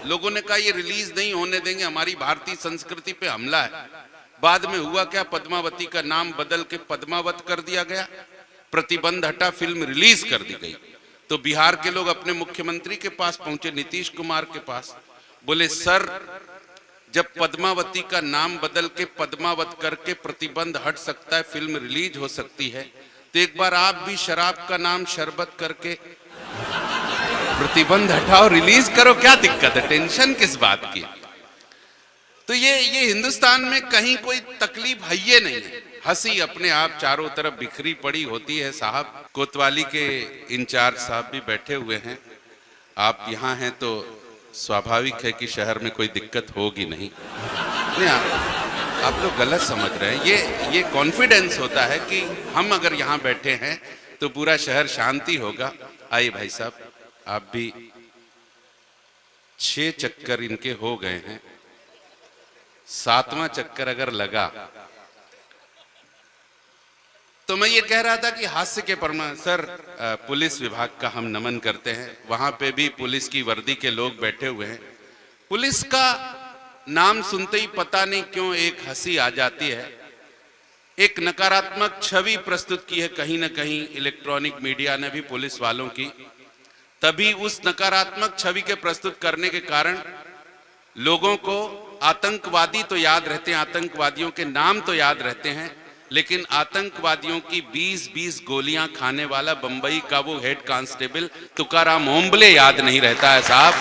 लोगों ने कहा ये रिलीज नहीं होने देंगे, हमारी भारतीय संस्कृति पे हमला है। बाद में हुआ क्या, पद्मावती का नाम बदल के पद्मावत कर दिया गया, प्रतिबंध हटा, फिल्म रिलीज कर दी गई। तो बिहार के लोग अपने मुख्यमंत्री के पास पहुंचे, नीतीश कुमार के पास, बोले सर जब पद्मावती का नाम बदल के पद्मावत करके प्रतिबंध हट सकता है, फिल्म रिलीज हो सकती है, तो एक बार आप भी शराब का नाम शरबत करके प्रतिबंध हटाओ, रिलीज करो, क्या दिक्कत है, टेंशन किस बात की। तो ये हिंदुस्तान में कहीं कोई तकलीफ है ये नहीं है। हंसी अपने आप चारों तरफ बिखरी पड़ी होती है। साहब कोतवाली के इंचार्ज साहब भी बैठे हुए हैं, आप यहाँ हैं तो स्वाभाविक है कि शहर में कोई दिक्कत होगी नहीं। आप लोग गलत समझ रहे हैं। ये कॉन्फिडेंस होता है कि हम अगर यहाँ बैठे हैं तो पूरा शहर शांति होगा। आइए भाई साहब, आप भी 6 चक्कर इनके हो गए हैं, 7वां चक्कर अगर लगा तो मैं ये कह रहा था कि हास्य के परमाणु सर, पुलिस विभाग का हम नमन करते हैं। वहां पे भी पुलिस की वर्दी के लोग बैठे हुए हैं। पुलिस का नाम सुनते ही पता नहीं क्यों एक हंसी आ जाती है, एक नकारात्मक छवि प्रस्तुत की है कहीं ना कहीं इलेक्ट्रॉनिक मीडिया ने भी पुलिस वालों की। तभी उस नकारात्मक छवि के प्रस्तुत करने के कारण लोगों को आतंकवादी तो याद रहते हैं, आतंकवादियों के नाम तो याद रहते हैं, लेकिन आतंकवादियों की 20-20 गोलियां खाने वाला बंबई का वो हेड कांस्टेबल तुकाराम ओम्बले याद नहीं रहता है साहब।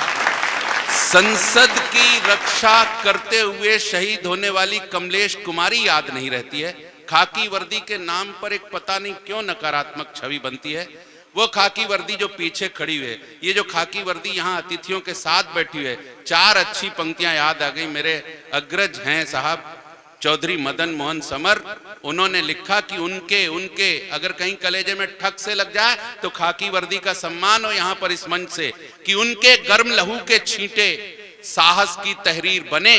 संसद की रक्षा करते हुए शहीद होने वाली कमलेश कुमारी याद नहीं रहती है। खाकी वर्दी के नाम पर एक पता नहीं क्यों नकारात्मक छवि बनती है। वो खाकी वर्दी जो पीछे खड़ी हुई है, ये जो खाकी वर्दी यहाँ अतिथियों के साथ बैठी हुई है, 4 अच्छी पंक्तियां याद आ गई। मेरे अग्रज हैं साहब चौधरी मदन मोहन समर, उन्होंने लिखा कि उनके अगर कहीं कलेजे में ठक से लग जाए तो खाकी वर्दी का सम्मान हो यहाँ पर इस मंच से, कि उनके गर्म लहू के छींटे साहस की तहरीर बने।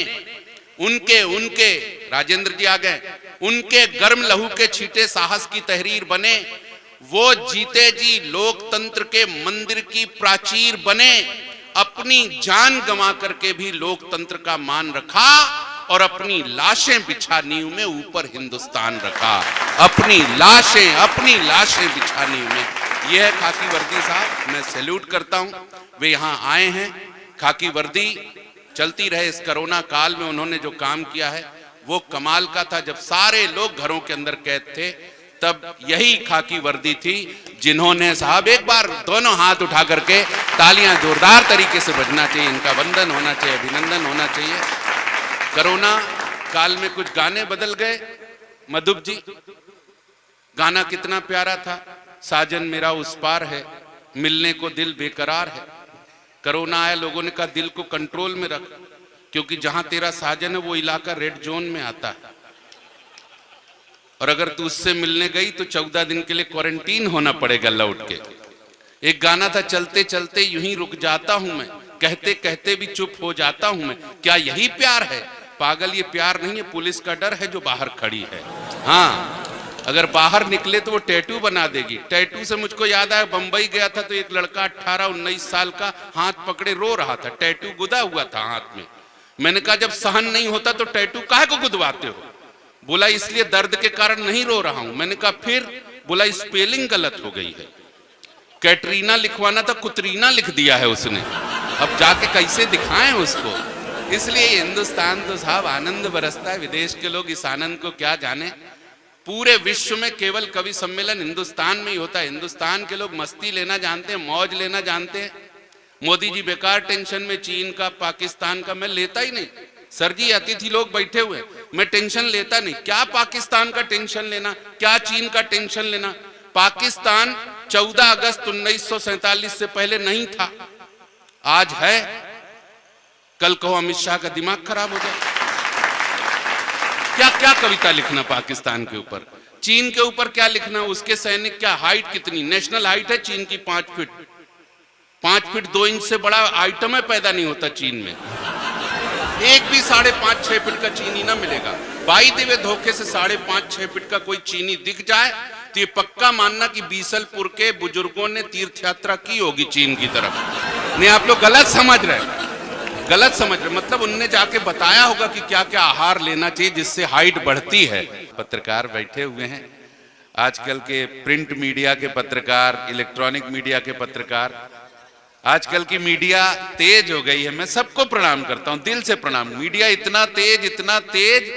उनके राजेंद्र जी आ गए, उनके गर्म लहू के छींटे साहस की तहरीर बने। वो जीते जी लोकतंत्र के मंदिर की प्राचीर बने। अपनी जान गंवा करके भी लोकतंत्र का मान रखा और अपनी लाशें बिछा नींव में ऊपर हिंदुस्तान रखा। अपनी लाशें बिछा नींव में। यह है खाकी वर्दी साहब, मैं सैल्यूट करता हूं। वे यहाँ आए हैं, खाकी वर्दी चलती रहे। इस कोरोना काल में उन्होंने जो काम किया है वो कमाल का था। जब सारे लोग घरों के अंदर कैद थे तब यही खाकी वर्दी थी जिन्होंने साहब, एक बार दोनों हाथ उठा करके तालियां जोरदार तरीके से बजना चाहिए, इनका वंदन होना चाहिए, अभिनंदन होना चाहिए। कोरोना काल में कुछ गाने बदल गए। मधुप जी, गाना कितना प्यारा था, साजन मेरा उस पार है, मिलने को दिल बेकरार है। कोरोना आया, लोगों ने कहा दिल को कंट्रोल में रख, क्योंकि जहां तेरा साजन है वो इलाका रेड जोन में आता है, और अगर तू उससे मिलने गई तो 14 दिन के लिए क्वारंटीन होना पड़ेगा लौट के। एक गाना था, चलते चलते यूं ही रुक जाता हूं मैं, कहते कहते भी चुप हो जाता हूं मैं, क्या यही प्यार है? पागल, ये प्यार नहीं है, पुलिस का डर है जो बाहर खड़ी है। हाँ, अगर बाहर निकले तो वो टैटू बना देगी। टैटू से मुझको याद आया, बंबई गया था तो एक लड़का 18-19 साल का हाथ पकड़े रो रहा था, टैटू गुदा हुआ था हाथ में। मैंने कहा जब सहन नहीं होता तो टैटू काहे को गुदवाते हो? बोला इसलिए दर्द के कारण नहीं रो रहा हूं। मैंने कहा फिर? बोला स्पेलिंग गलत हो गई है, कैटरीना लिखवाना था कुतरीना लिख दिया है उसने, अब जाके कैसे दिखाएं उसको। इसलिए हिंदुस्तान तो साहब आनंद बरसता है, विदेश के लोग इस आनंद को क्या जाने। पूरे विश्व में केवल कवि सम्मेलन हिंदुस्तान में ही होता है। हिंदुस्तान के लोग मस्ती लेना जानते हैं, मौज लेना जानते हैं। मोदी जी बेकार टेंशन में, चीन का पाकिस्तान का मैं लेता ही नहीं। सर जी अतिथि लोग बैठे हुए, मैं टेंशन लेता नहीं। क्या पाकिस्तान का टेंशन लेना, क्या चीन का टेंशन लेना? पाकिस्तान 14 अगस्त 1947 से पहले नहीं था, आज है। कल कहो अमित शाह का दिमाग खराब हो जाए। क्या क्या कविता लिखना पाकिस्तान के ऊपर, चीन के ऊपर क्या लिखना? उसके सैनिक क्या हाइट कितनी, नेशनल हाइट है चीन की 5 फीट, 5 फीट 2 इंच से बड़ा आइटम है पैदा नहीं होता चीन में। एक भी 5.5-6 फीट का चीनी ना मिलेगा। बाई देवे धोखे से 5.5-6 फीट का कोई चीनी दिख जाए तो ये पक्का मानना कि बीसलपुर के बुजुर्गों ने तीर्थ यात्रा की होगी चीन की तरफ। नहीं, आप लोग गलत समझ रहे हैं। गलत समझ रहे, मतलब उनने जाके बताया होगा कि क्या क्या आहार लेना चाहिए जिससे हाइट बढ़ती है। पत्रकार बैठे हुए हैं, आजकल के प्रिंट मीडिया के पत्रकार, इलेक्ट्रॉनिक मीडिया के पत्रकार, आजकल की मीडिया तेज हो गई है। मैं सबको प्रणाम करता हूं, दिल से प्रणाम। मीडिया इतना तेज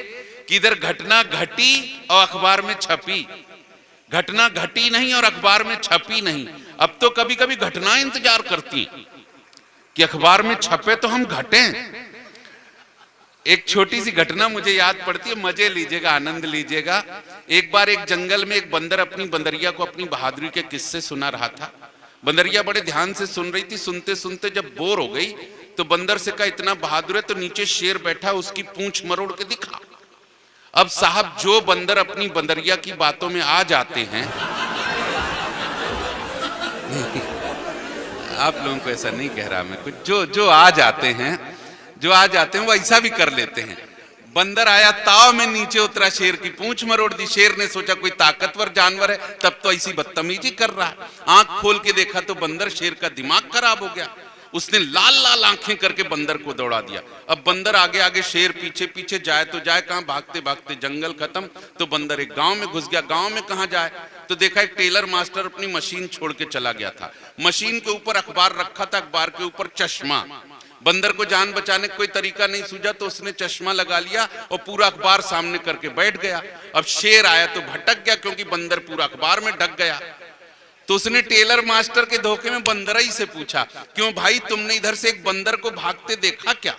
कि इधर घटना घटी और अखबार में छपी, घटना घटी नहीं और अखबार में छपी नहीं। अब तो कभी कभी घटना इंतजार करती कि अखबार में छपे तो हम घटें। एक छोटी सी घटना मुझे याद पड़ती है, मजे लीजिएगा, आनंद लीजिएगा। एक बार एक जंगल में एक बंदर अपनी बंदरिया को अपनी बहादुरी के किस्से सुना रहा था। बंदरिया बड़े ध्यान से सुन रही थी। सुनते सुनते जब बोर हो गई तो बंदर से कहा, इतना बहादुर है तो नीचे शेर बैठा, उसकी पूंछ मरोड़ के दिखा। अब साहब, जो बंदर अपनी बंदरिया की बातों में आ जाते हैं आप लोगों को ऐसा नहीं कह रहा मैं कुछ, जो आ जाते हैं वो ऐसा भी कर लेते हैं। बंदर आया, ताव में नीचे उतरा, शेर की पूंछ मरोड़ दी। शेर ने सोचा कोई ताकतवर जानवर है, तब तो ऐसी बदतमीजी कर रहा है। आंख खोल के देखा तो बंदर, शेर का दिमाग खराब हो गया। उसने लाल लाल आंखें करके बंदर को दौड़ा दिया। अब बंदर आगे आगे, शेर पीछे पीछे, जाए तो जाए कहां, भागते भागते जंगल खत्म। तो बंदर एक गांव में घुस गया। गांव में कहां जाए तो देखा एक टेलर मास्टर अपनी मशीन छोड़ के चला गया था। मशीन के ऊपर अखबार रखा था, अखबार के ऊपर चश्मा। बंदर को जान बचाने का कोई तरीका नहीं सूझा तो उसने चश्मा लगा लिया और पूरा अखबार सामने करके बैठ गया। अब शेर आया तो भटक गया, क्योंकि बंदर पूरा अखबार में ढक गया। तो उसने टेलर मास्टर के धोखे में बंदरई से पूछा, क्यों भाई, तुमने इधर से एक बंदर को भागते देखा क्या?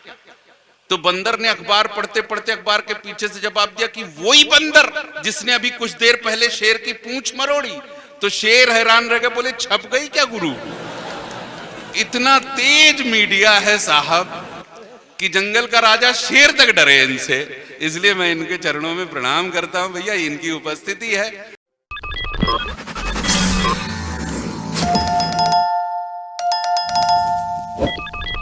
तो बंदर ने अखबार पढ़ते पढ़ते अखबार के पीछे से जवाब दिया कि वही बंदर जिसने अभी कुछ देर पहले शेर की पूंछ मरोड़ी। तो शेर हैरान रह गया, बोले छप गई क्या गुरु? इतना तेज मीडिया है साहब कि जंगल का राजा शेर तक डरे इनसे। इसलिए मैं इनके चरणों में प्रणाम करता हूं। भैया, इनकी उपस्थिति है